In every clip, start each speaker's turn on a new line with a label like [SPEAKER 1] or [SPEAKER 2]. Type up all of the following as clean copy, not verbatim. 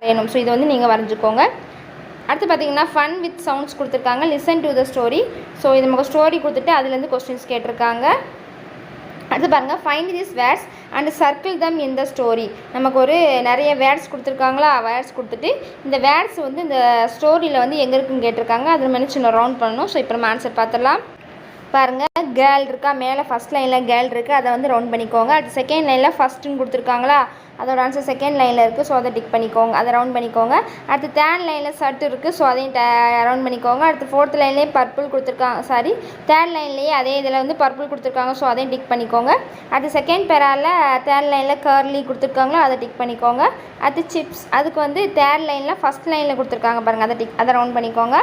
[SPEAKER 1] வேணும். ஸோ இதை வந்து நீங்கள் வரைஞ்சிக்கோங்க. அடுத்து பார்த்தீங்கன்னா ஃபன் வித் சவுண்ட்ஸ் கொடுத்துருக்காங்க. Listen to the story. So இது நமக்கு ஸ்டோரி கொடுத்துட்டு அதுலேருந்து கொஸ்டின்ஸ் கேட்டிருக்காங்க. அடுத்து பாருங்கள், find this words and circle them in the story. நமக்கு ஒரு நிறைய வேர்ட்ஸ் கொடுத்துருக்காங்களா, வேர்ட்ஸ் கொடுத்துட்டு இந்த வேர்ட்ஸ் வந்து இந்த ஸ்டோரியில் வந்து எங்கே இருக்குன்னு கேட்டிருக்காங்க. அதில் மென்ஷன் ரவுண்ட் பண்ணணும். ஸோ இப்போ நம்ம ஆன்சர் பார்த்துடலாம். பாருங்கள், கேர்ள் இருக்கா, மேலே ஃபஸ்ட் லைனில் கேர்ள் இருக்குது, அதை வந்து ரவுண்ட் பண்ணிக்கோங்க. அடுத்து செகண்ட் லைனில் ஃபஸ்ட்டுன்னு கொடுத்துருக்காங்களா, அதோட ஆன்சர் செகண்ட் லைனில் இருக்குது. ஸோ அதை டிக் பண்ணிக்கோங்க, அதை ரவுண்ட் பண்ணிக்கோங்க. அடுத்து தேர்ட் லைனில் ஷர்ட் இருக்குது. ஸோ அதையும் ரவுண்ட் பண்ணிக்கோங்க. அடுத்து ஃபோர்த் லைன்லேயே பர்பிள் கொடுத்துருக்காங்க, தேர்ட் லைன்லேயே அதே இதில் வந்து பர்பிள் கொடுத்துருக்காங்க. ஸோ அதையும் டிக் பண்ணிக்கோங்க. அடுத்து செகண்ட் பேராவில் தேர்ட் லைனில் கர்லி கொடுத்துருக்காங்களோ அதை டிக் பண்ணிக்கோங்க. அடுத்து சிப்ஸ், அதுக்கு வந்து தேர்ட் லைனில் ஃபஸ்ட் லைனில் கொடுத்துருக்காங்க பாருங்கள், அதை ரவுண்ட் பண்ணிக்கோங்க.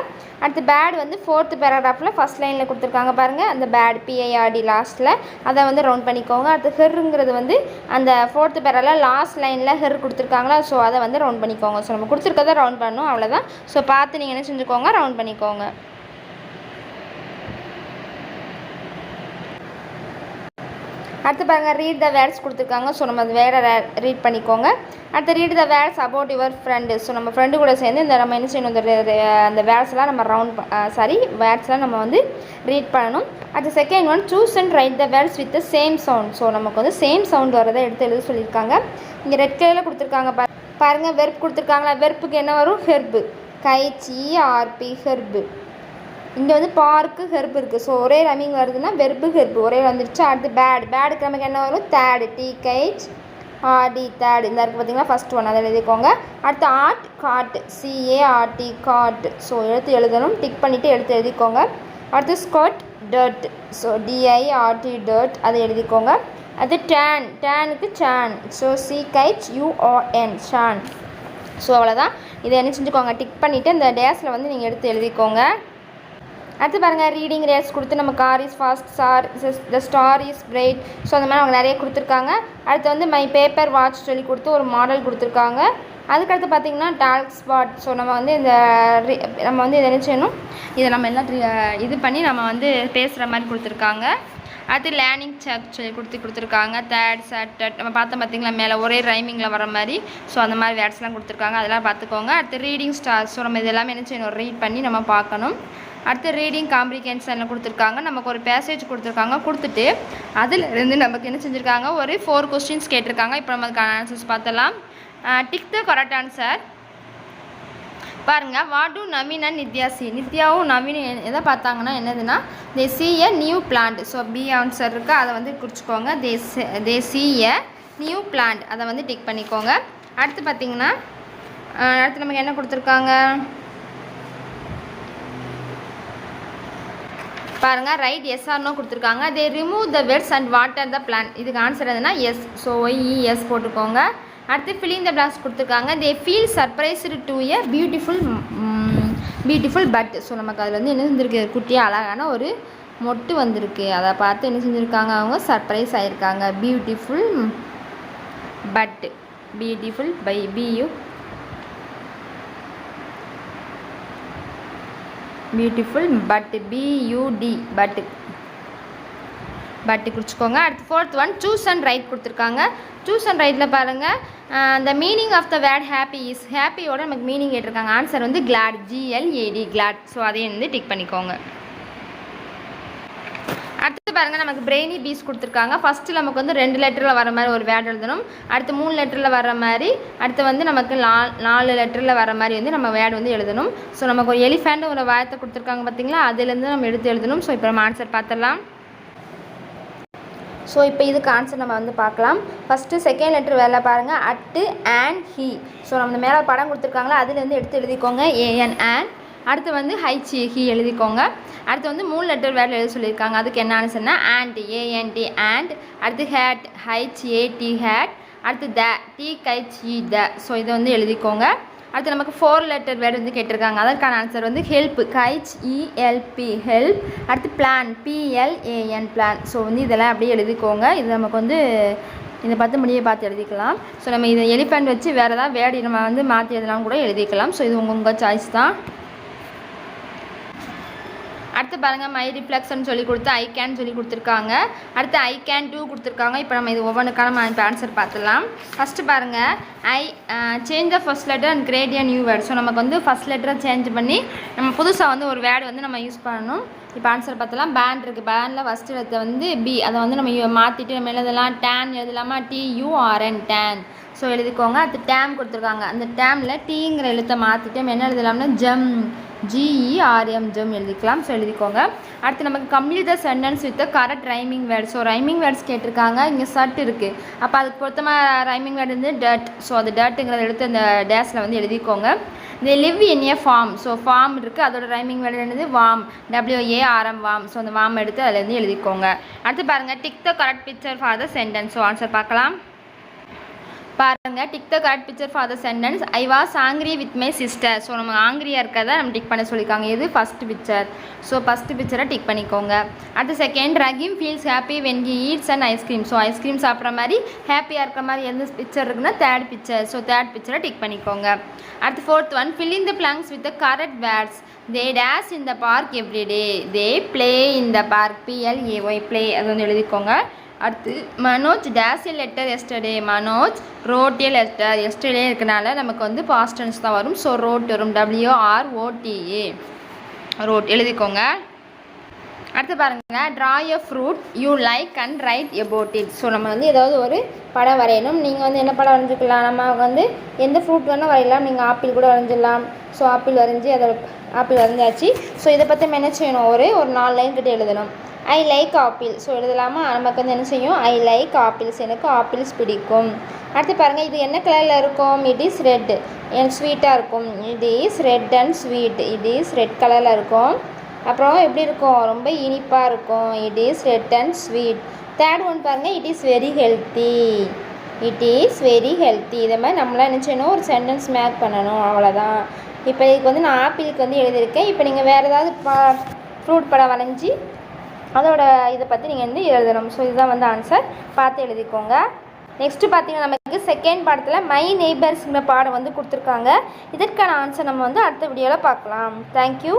[SPEAKER 1] அடுத்து பேட் வந்து ஃபோர்த்து பேராகிராஃபில் ஃபஸ்ட் லைனில் கொடுத்துருக்காங்க பாருங்கள், அந்த பேட் PIRD லாஸ்ட்டில் அதை வந்து ரவுண்ட் பண்ணிக்கோங்க. அடுத்து ஹெருங்கிறது வந்து அந்த ஃபோர்த்து பேராவில் லாஸ்ட் லைனில் ஹெர் கொடுத்துருக்காங்களா, ஸோ அதை வந்து ரவுண்ட் பண்ணிக்கோங்க. ஸோ நம்ம கொடுத்துருக்கதை ரவுண்ட் பண்ணணும், அவ்வளோதான். ஸோ பார்த்து நீங்கள் என்ன செஞ்சுக்கோங்க, ரவுண்ட் பண்ணிக்கோங்க. அடுத்து பாருங்கள், ரீட் த வேர்ட்ஸ் கொடுத்துருக்காங்க. ஸோ நம்ம அது வேறு ரீட் பண்ணிக்கோங்க. அடுத்து read the words about your friend. So நம்ம ஃப்ரெண்டு கூட சேர்ந்து இந்த நம்ம என்ன செய்யணும், அந்த வேர்ட்ஸ்லாம் நம்ம வேர்ட்ஸ்லாம் நம்ம வந்து ரீட் பண்ணணும். அடுத்து second one, choose and right the words with the same sound. So நமக்கு வந்து சேம் சவுண்ட் வரதை எடுத்து எழுத சொல்லியிருக்காங்க. இங்கே ரெட் கலரில் கொடுத்துருக்காங்க பாருங்கள், வெர்ப் கொடுத்துருக்காங்களா, வெர்ப்புக்கு என்ன வரும், ஹெர்பு, KHERP, ஹெர்பு. இங்கே வந்து பார்க்கு ஹெர்ப் இருக்குது. ஸோ ஒரே ரம்மிங் வருதுன்னா வெர்பு ஹெர்பு ஒரே வந்துடுச்சு. அடுத்து பேடுக்கு நமக்கு என்ன வரும், தேர்டு, THRD, தேர்டு. இந்த இருக்குது பார்த்தீங்கன்னா ஃபஸ்ட் ஒன், அதை எழுதிக்கோங்க. அடுத்து art, cart, CART, cart. So எழுதணும், டிக் பண்ணிவிட்டு எழுதிக்கோங்க. அடுத்து skirt, dirt. So DIRT, dirt, அதை எழுதிக்கோங்க. அது டேனுக்கு churn. So CHURN, churn. So அவ்வளோதான். இதை என்ன செஞ்சுக்கோங்க, டிக் பண்ணிவிட்டு இந்த டேஸில் வந்து நீங்கள் எடுத்து எழுதிக்கோங்க. அடுத்து பாருங்கள், ரீடிங் ரேட்ஸ் கொடுத்து நம்ம car is fast, the star is bright. So அந்த மாதிரி அவங்க நிறைய கொடுத்துருக்காங்க. அடுத்து வந்து மை பேப்பர் வாட்ச் சொல்லி கொடுத்து ஒரு மாடல் கொடுத்துருக்காங்க. அதுக்கடுத்து பார்த்திங்கன்னா டால்க் ஸ்பாட். ஸோ நம்ம வந்து இதை என்ன செய்யணும், இதை நம்ம எல்லாம் இது பண்ணி நம்ம வந்து பேசுகிற மாதிரி கொடுத்துருக்காங்க. அடுத்து லேர்னிங் செக் சொல்லி கொடுத்துருக்காங்க. தேர்ட், செட், நம்ம பார்த்தோம் பார்த்திங்களா மேலே ஒரே ரைமிங்கில் வர மாதிரி. ஸோ அந்த மாதிரி வேர்ட்ஸ்லாம் கொடுத்துருக்காங்க, அதெல்லாம் பார்த்துக்கோங்க. அடுத்து ரீடிங் ஸ்டார். ஸோ நம்ம இதெல்லாமே என்ன செய்யணும், ரீட் பண்ணி நம்ம பார்க்கணும். அடுத்து ரீடிங் காம்ப்ரிஹென்ஷனில் கொடுத்துருக்காங்க. நமக்கு ஒரு பேசேஜ் கொடுத்துருக்காங்க, கொடுத்துட்டு அதிலிருந்து நமக்கு என்ன செஞ்சுருக்காங்க, ஒரு 4 கொஸ்டின்ஸ் கேட்டிருக்காங்க. இப்போ நமக்கு ஆன்சர்ஸ் பார்த்தலாம். Tick the correct answer. பாருங்கள், what do Naveen and Nithya see. நித்யாவும் நவீன் எதை பார்த்தாங்கன்னா என்னதுன்னா, they see a new plant. So B answer இருக்குது, அதை வந்து குறிச்சிக்கோங்க. They see a new plant, அதை வந்து டிக் பண்ணிக்கோங்க. அடுத்து பார்த்திங்கன்னா அடுத்து நமக்கு என்ன கொடுத்துருக்காங்க பாருங்கள், ரைட் எஸ் ஆர் நோ கொடுத்துருக்காங்க. They remove the weeds and water the plant. இதுக்கு ஆன்சர் எதுனா எஸ். ஸோ OES போட்டுக்கோங்க. அடுத்து ஃபில்லிங் த பிளாங்க்ஸ் கொடுத்துருக்காங்க. They feel surprised to a beautiful bud. So நமக்கு அதில் வந்து என்ன செஞ்சுருக்கு, குட்டியாக அழகான ஒரு மொட்டு வந்திருக்கு. அதை பார்த்து என்ன செஞ்சுருக்காங்க, அவங்க surprise ஆகிருக்காங்க. Beautiful but, beautiful by beautiful but, BUD பட்டு குறிச்சிக்கோங்க. அடுத்து fourth one, choose and right கொடுத்துருக்காங்க. சூஸ் அண்ட் ரைட்டில் பாருங்கள், the meaning of the word happy is. ஹாப்பியோட நமக்கு மீனிங் கேட்டிருக்காங்க. ஆன்சர் வந்து கிளாட், GLAD, கிளாட். ஸோ அதையும் வந்து டிக் பண்ணிக்கோங்க. அடுத்து பாருங்கள், நமக்கு பிரெய்னி பீஸ் கொடுத்துருக்காங்க. ஃபஸ்ட்டு நமக்கு வந்து 2 லெட்டரில் வர மாதிரி ஒரு வேர்டு எழுதணும். அடுத்து 3 லெட்டரில் வர மாதிரி, அடுத்து வந்து நமக்கு 4 லெட்டரில் வர மாதிரி வந்து நம்ம வேர்டு வந்து எழுதணும். ஸோ நமக்கு ஒரு எலிஃபேண்ட் ஒரு வார்த்தை கொடுத்துருக்காங்க பார்த்தீங்களா, அதுலேருந்து நம்ம எடுத்து எழுதணும். ஸோ இப்போ நம்ம ஆன்சர் பார்த்துடலாம். ஸோ இப்போ இதுக்கு ஆன்சர் நம்ம வந்து பார்க்கலாம். ஃபஸ்ட்டு செகண்ட் லெட்டர் வேலை பாருங்கள், அட்டு அண்ட் ஹி. ஸோ நம்ம மேலே படம் கொடுத்துருக்காங்களா, அதுலேருந்து எடுத்து எழுதிக்கோங்க, AN and. அடுத்து வந்து HE எழுதிக்கோங்க. அடுத்து வந்து 3 லெட்டர் வேர்டு எழுத சொல்லியிருக்காங்க. அதுக்கு என்ன ஆன்சர்னா ANT, ANT, and. அடுத்து ஹேட், HAT, ஹேட். அடுத்து THE, த. ஸோ இதை வந்து எழுதிக்கோங்க. அடுத்து நமக்கு 4 லெட்டர் வேர்டு வந்து கேட்டிருக்காங்க. அதற்கான ஆன்சர் வந்து ஹெல்ப், HELP, ஹெல்ப். அடுத்து பிளான், PLAN, பிளான். ஸோ வந்து இதெல்லாம் அப்படியே எழுதிக்கோங்க. இது நமக்கு வந்து இதை 10 முடியை பார்த்து எழுதிக்கலாம். ஸோ நம்ம இதை எலிஃபெண்ட் வச்சு வேறு ஏதாவது வேர்டு நம்ம வந்து மாற்றி எழுதலாம் கூட எழுதிக்கலாம். ஸோ இது உங்கள் சாய்ஸ் தான். அடுத்து பாருங்கள் மை ரிஃப்ளெக்ஷன் சொல்லி கொடுத்து ஐ கேன் சொல்லி கொடுத்துருக்காங்க. அடுத்து ஐ கேன் டூ கொடுத்துருக்காங்க. இப்போ நம்ம இது ஒவ்வொன்றுக்கான நம்ம இப்போ ஆன்சர் பார்த்துடலாம். ஃபஸ்ட்டு பாருங்கள் change the first letter and create a new word. So நமக்கு வந்து ஃபஸ்ட் லெட்டரை சேஞ்ச் பண்ணி நம்ம புதுசாக வந்து ஒரு வேர்டு வந்து நம்ம யூஸ் பண்ணணும். இப்போ ஆன்சர் பார்த்தலாம். பேண்ட் இருக்குது. பேண்டில் ஃபஸ்ட்டு எழுத்தை வந்து பி, அதை வந்து நம்ம மாற்றிட்டு நம்ம எழுதலாம். டேன் எழுதலாமா, TURN டேன். ஸோ எழுதிக்கோங்க. அது டேம் கொடுத்துருக்காங்க. அந்த டேமில் டீங்கிற எழுத்தை மாற்றிட்டு நம்ம என்ன எழுதலாம்னா ஜம், GERM ஜம் எழுதிக்கலாம். ஸோ எழுதிக்கோங்க. அடுத்து நமக்கு complete the sentence with correct rhyming word. So rhyming words கேட்டிருக்காங்க. இங்கே சட் இருக்குது. அப்போ அதுக்கு பொருத்தமாக ரைமிங் வேர்டு வந்து டட். ஸோ அது டட்டுங்கிறத எடுத்து அந்த டேஸில் வந்து எழுதிக்கோங்க. இந்த live in a farm. So farm இருக்குது. அதோட ரைமிங் வேர்டு என்னது வார்ம், WARM வார்ம். ஸோ அந்த வார்ம் எடுத்து அதில் வந்து எழுதிக்கோங்க. அடுத்து பாருங்கள் tick the correct picture for the sentence. So answer பார்க்கலாம். பாருங்கள் tick the correct picture for the sentence. I was angry with my sister. So நம்ம ஆங்க்ரியாக இருக்கிறத நம்ம டிக் பண்ண சொல்லியிருக்காங்க. இது ஃபஸ்ட்டு பிக்சர். ஸோ ஃபஸ்ட்டு பிக்சரை டிக் பண்ணிக்கோங்க. அடுத்து second Rahim feels happy when he eats and ice cream. So ice cream சாப்பிட்ற மாதிரி ஹாப்பியாக இருக்கிற மாதிரி எந்த பிக்சர் இருக்குன்னா தேர்ட் பிக்சர். ஸோ தேர்ட் பிக்சரை டிக் பண்ணிக்கோங்க. அடுத்து fourth one fill in the blanks with the correct words. They days in the park every day. They play in the park, PLAY play. அது வந்து எழுதிக்கோங்க. அடுத்து Manoj days a letter yesterday. Manoj wrote a letter. Yesterday இருக்கனால நமக்கு வந்து past tense தான் வரும். So road வரும், WROTA ரோட் எழுதிக்கோங்க. அடுத்து பாருங்கள் draw a fruit you like and right about it. So நம்ம வந்து ஏதாவது ஒரு படம் வரையணும். நீங்கள் வந்து என்ன படம் வரைஞ்சிக்கலாம், நம்ம வந்து எந்த ஃப்ரூட் வேணால் வரையலாம். நீங்கள் ஆப்பிள் கூட வரைஞ்சிடலாம். ஸோ ஆப்பிள் வரைஞ்சி அதோட ஆப்பிள் வரைஞ்சாச்சு. ஸோ இதை பற்றி நம்ம என்ன செய்யணும், ஒரு 4 லைன் கிட்டே எழுதணும். I like apple. ஸோ எழுதலாமா, நமக்கு வந்து என்ன செய்யும், ஐ லைக் ஆப்பிள்ஸ், எனக்கு ஆப்பிள்ஸ் பிடிக்கும். அடுத்து பாருங்கள் இது என்ன கலரில் இருக்கும், இட் இஸ் ரெட், எனக்கு ஸ்வீட்டாக இருக்கும். It is red and sweet. It is red கலரில் இருக்கும். அப்புறம் எப்படி இருக்கும், ரொம்ப இனிப்பாக இருக்கும். It is red and sweet. Third one பாருங்கள் it is very healthy. It is very healthy. இதை மாதிரி நம்மளாம் என்ன செய்யணும், ஒரு சென்டென்ஸ் மேக் பண்ணணும். அவ்வளோதான். இப்போ இதுக்கு வந்து நான் ஆப்பிளுக்கு வந்து எழுதியிருக்கேன். இப்போ நீங்கள் வேறு ஏதாவது ஃப்ரூட் படம் வரைஞ்சி அதோட இதை பற்றி நீங்கள் வந்து எழுதணும். ஸோ இதுதான் வந்து ஆன்சர், பார்த்து எழுதிக்கோங்க. நெக்ஸ்ட்டு பார்த்தீங்கன்னா நமக்கு செகண்ட் பாடத்தில் மை நெய்பர்ஸுங்கிற பாடம் வந்து கொடுத்துருக்காங்க. இதற்கான ஆன்சர் நம்ம வந்து அடுத்த வீடியோவில் பார்க்கலாம். தேங்க்யூ.